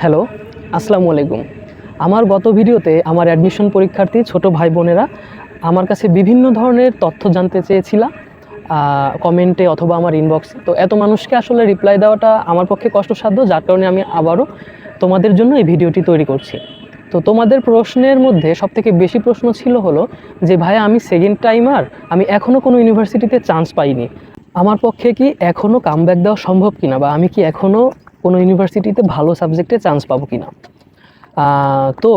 Hello, আসসালামু আলাইকুম। আমার গত ভিডিওতে আমার অ্যাডমিশন পরীক্ষার্থী ছোট ভাই বোনেরা আমার কাছে বিভিন্ন ধরনের তথ্য জানতে চেয়েছিল কমেন্টে অথবা আমার ইনবক্সে। তো এত মানুষকে আসলে রিপ্লাই দেওয়াটা আমার পক্ষে কষ্টসাধ্য, যার কারণে আমি আবারও তোমাদের জন্য এই ভিডিওটি তৈরি করছি। তো তোমাদের প্রশ্নের মধ্যে সবথেকে বেশি প্রশ্ন ছিল হলো যে ভাইয়া আমি সেকেন্ড টাইমার, আমি এখনও কোনো ইউনিভার্সিটিতে চান্স পাইনি, আমার পক্ষে কি এখনও কামব্যাক দেওয়া সম্ভব কিনা, বা আমি কি এখনও কোনো ইউনিভার্সিটিতে ভালো সাবজেক্টে চান্স পাবো কিনা। তো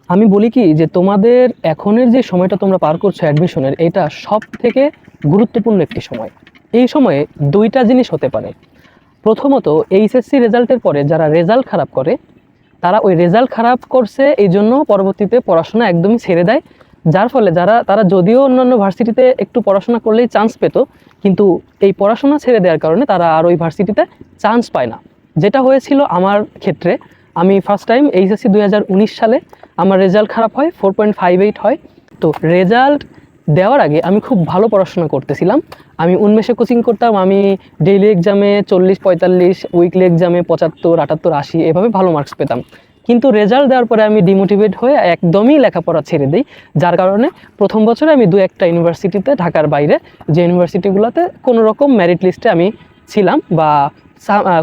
আমি বলি কি যে তোমাদের এখনের যে সময়টা তোমরা পার করছো অ্যাডমিশনের, এটা সব থেকে গুরুত্বপূর্ণ একটি সময়। এই সময়ে দুইটা জিনিস হতে পারে। প্রথমত, এইচএসসি রেজাল্টের পরে যারা রেজাল্ট খারাপ করে, তারা ওই রেজাল্ট খারাপ করছে এই জন্য পরবর্তীতে পড়াশোনা একদমই ছেড়ে দেয়, যার ফলে তারা যদিও অন্যান্য ভার্সিটিতে একটু পড়াশোনা করলেই চান্স পেত, কিন্তু এই পড়াশোনা ছেড়ে দেওয়ার কারণে তারা আর ওই ভার্সিটিতে চান্স পায় না। যেটা হয়েছিল আমার ক্ষেত্রে, আমি ফার্স্ট টাইম এইচএসসি 2019 সালে আমার রেজাল্ট খারাপ হয়, 4.58 হয়। তো রেজাল্ট দেওয়ার আগে আমি খুব ভালো পড়াশোনা করতেছিলাম, আমি উন্মেষে কোচিং করতাম, আমি ডেইলি এক্সামে 40-45, উইকলি এক্সামে 75-78-80 এভাবে ভালো মার্কস পেতাম। কিন্তু রেজাল্ট দেওয়ার পরে আমি ডিমোটিভেট হয়ে একদমই লেখাপড়া ছেড়ে দিই, যার কারণে প্রথম বছরে আমি 2-1টা ইউনিভার্সিটিতে, ঢাকার বাইরে যে ইউনিভার্সিটিগুলোতে কোনো রকম মেরিট লিস্টে আমি ছিলাম, বা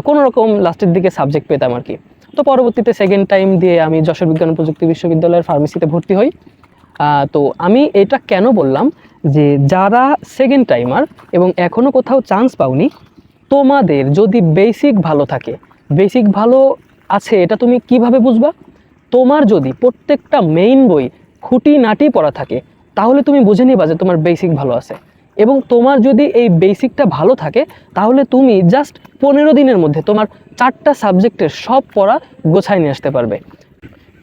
কোনো রকম লাস্টের দিকে সাবজেক্ট পেতাম আর কি। তো পরবর্তীতে সেকেন্ড টাইম দিয়ে আমি যশোর বিজ্ঞান ও প্রযুক্তি বিশ্ববিদ্যালয়ের ফার্মেসিতে ভর্তি হই। তো আমি এটা কেন বললাম যে যারা সেকেন্ড টাইমার এবং এখনও কোথাও চান্স পাওনি, তোমাদের যদি বেসিক ভালো থাকে, বেসিক ভালো আছে, এটা তুমি কিভাবে বুঝবা? তোমার যদি প্রত্যেকটা মেইন বই খুঁটিনাটি পড়া থাকে, তাহলে তুমি বুঝে নিবা যে তোমার বেসিক ভালো আছে। এবং তোমার যদি এই বেসিকটা ভালো থাকে, তাহলে তুমি জাস্ট 15 দিনের মধ্যে তোমার 4টা সাবজেক্টের সব পড়া গোছায় নিয়ে আসতে পারবে।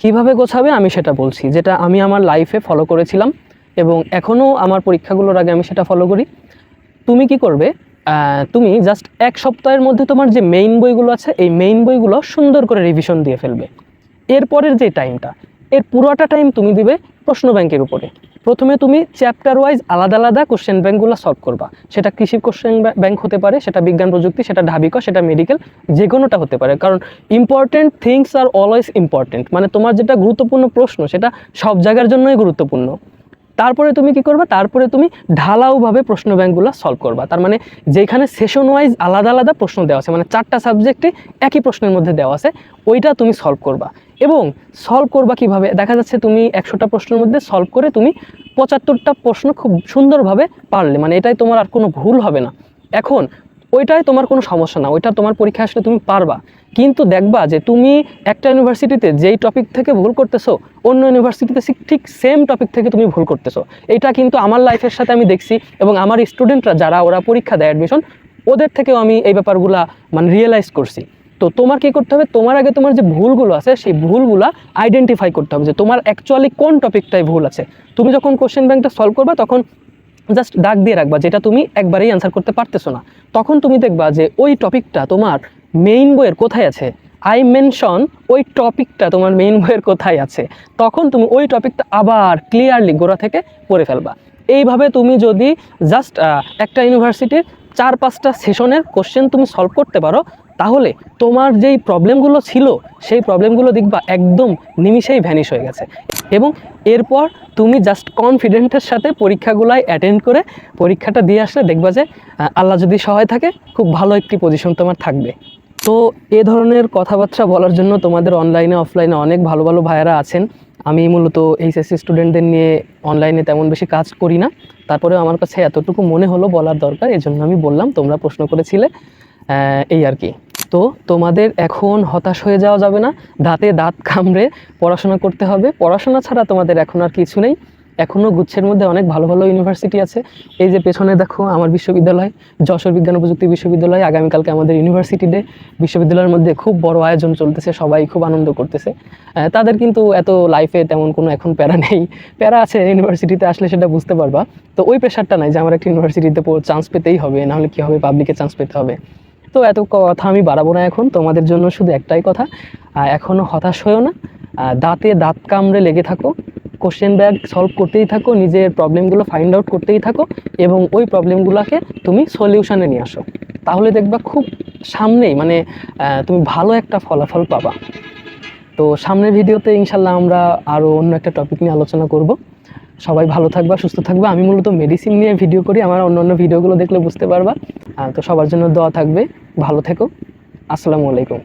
কিভাবে গোছাবে আমি সেটা বলছি, যেটা আমি আমার লাইফে ফলো করেছিলাম এবং এখনও আমার পরীক্ষাগুলোর আগে আমি সেটা ফলো করি। তুমি কি করবে, তুমি জাস্ট 1 সপ্তাহের মধ্যে তোমার যে মেইন বইগুলো আছে, এই মেইন বইগুলো সুন্দর করে রিভিশন দিয়ে ফেলবে। এরপরের যে টাইমটা, এর পুরোটা টাইম তুমি দিবে প্রশ্ন ব্যাংকের উপরে। প্রথমে তুমি চ্যাপ্টার ওয়াইজ আলাদা আলাদা কোশ্চেন ব্যাংকগুলো সলভ করবা। সেটা কৃষি কোশ্চেন ব্যাংক হতে পারে, সেটা বিজ্ঞান প্রযুক্তি, সেটা ঢাবিক, সেটা মেডিকেল, যে কোনোটা হতে পারে। কারণ important things are always important, মানে তোমার যেটা গুরুত্বপূর্ণ প্রশ্ন সেটা সব জায়গার জন্যই গুরুত্বপূর্ণ। তারপরে তুমি কি করবা, তারপরে তুমি ঢালাওভাবে প্রশ্ন ব্যাংকগুলো সলভ করবা। তার মানে যেখানে সেশন ওয়াইজ আলাদা আলাদা প্রশ্ন দেওয়া আছে, মানে 4টা সাবজেক্টে একই প্রশ্নের মধ্যে দেওয়া আছে, ওইটা তুমি সলভ করবা। এবং সলভ করবা কিভাবে, দেখা যাচ্ছে তুমি 100টা প্রশ্নের মধ্যে সলভ করে তুমি 75টা প্রশ্ন খুব সুন্দরভাবে পারলে, মানে এটাই তোমার আর কোনো ভুল হবে না। এখন ওইটাই তোমার কোনো সমস্যা না, ওইটা তোমার পরীক্ষা আসলে তুমি পারবা। কিন্তু দেখবা যে তুমি একটা ইউনিভার্সিটিতে যেই টপিক থেকে ভুল করতেছো, অন্য ইউনিভার্সিটিতে ঠিক সেম টপিক থেকে তুমি ভুল করতেছো। এটা কিন্তু আমার লাইফের সাথে আমি দেখছি, এবং আমার স্টুডেন্টরা যারা ওরা পরীক্ষা দেয় অ্যাডমিশন, ওদের থেকেও আমি এই ব্যাপারগুলা মানে রিয়েলাইজ করছি। তো তোমার কি করতে হবে, তোমার আগে তোমার যে ভুলগুলো আছে সেই ভুলগুলা আইডেন্টিফাই করতে হবে যে তোমার অ্যাকচুয়ালি কোন টপিকটাই ভুল আছে। তুমি যখন কোশ্চেন ব্যাংকটা সলভ করবা, তখন জাস্ট দাগ দিয়ে রাখবা যেটা তুমি একবারেই অ্যান্সার করতে পারতেছো না। তখন তুমি দেখবা যে ওই টপিকটা তোমার মেইন বইয়ের কোথায় আছে, আই মেনশন ওই টপিকটা তোমার মেইন বইয়ের কোথায় আছে। তখন তুমি ওই টপিকটা আবার ক্লিয়ারলি গোড়া থেকে পড়ে ফেলবা। এইভাবে তুমি যদি জাস্ট একটা ইউনিভার্সিটির 4-5টা সেশনের কোশ্চেন তুমি সলভ করতে পারো, তাহলে তোমার যেই প্রবলেমগুলো ছিল সেই প্রবলেমগুলো দেখবা একদম নিমিষেই ভ্যানিশ হয়ে গেছে। এবং এরপর তুমি জাস্ট কনফিডেন্টের সাথে পরীক্ষাগুলাই অ্যাটেন্ড করে পরীক্ষাটা দিয়ে আসলে দেখবা যে আল্লাহ যদি সহায় থাকে, খুব ভালো একটি পজিশন তোমার থাকবে। তো এ ধরনের কথাবার্তা বলার জন্য তোমাদের অনলাইনে অফলাইনে অনেক ভালো ভালো ভাইয়ারা আছেন। আমি মূলত এইচএসসি স্টুডেন্টদের নিয়ে অনলাইনে তেমন বেশি কাজ করি না, তারপরেও আমার কাছে এতটুকু মনে হলো বলার দরকার, এই জন্য আমি বললাম, তোমরা প্রশ্ন করেছিলে, এই আর কি। তো তোমাদের এখন হতাশ হয়ে যাওয়া যাবে না, দাঁতে দাঁত কামড়ে পড়াশোনা করতে হবে। পড়াশোনা ছাড়া তোমাদের এখন আর কিছু নেই। এখনও গুচ্ছের মধ্যে অনেক ভালো ভালো ইউনিভার্সিটি আছে। এই যে পেছনে দেখো আমার বিশ্ববিদ্যালয়, যশোর বিজ্ঞান ও প্রযুক্তি বিশ্ববিদ্যালয়, আগামীকালকে আমাদের ইউনিভার্সিটি ডে। বিশ্ববিদ্যালয়ের মধ্যে খুব বড় আয়োজন চলতেছে, সবাই খুব আনন্দ করতেছে। তাদের কিন্তু এত লাইফে তেমন কোনো এখন প্যারা নেই। প্যারা আছে ইউনিভার্সিটিতে আসলে সেটা বুঝতে পারবা। তো ওই প্রেশারটা নাই যে আমার একটা ইউনিভার্সিটিতে চান্স পেতেই হবে, নাহলে কী হবে, পাবলিকে চান্স পেতে হবে। তো এত কথা আমি বাড়াবো না, এখন তোমাদের জন্য শুধু একটাই কথা, এখনও হতাশ হয়েও না, দাঁতে দাঁত কামড়ে লেগে থাকো, কোশ্চেন ব্যাংক সলভ করতেই থাকো, নিজের প্রবলেমগুলো ফাইন্ড আউট করতেই থাকো, এবং ওই প্রবলেমগুলোকে তুমি সলিউশনে নিয়ে আসো। তাহলে দেখবা খুব সামনেই মানে তুমি ভালো একটা ফলাফল পাবা। তো সামনের ভিডিওতে ইনশাল্লাহ আমরা আরও অন্য একটা টপিক নিয়ে আলোচনা করব। সবাই ভালো থাকবা, সুস্থ থাকবা। আমি মূলত মেডিসিন নিয়ে ভিডিও করি, আমার অন্য ভিডিওগুলো দেখলে বুঝতে পারবা। তো সবার জন্য দোয়া থাকবে, ভালো থেকো। আসসালামু আলাইকুম।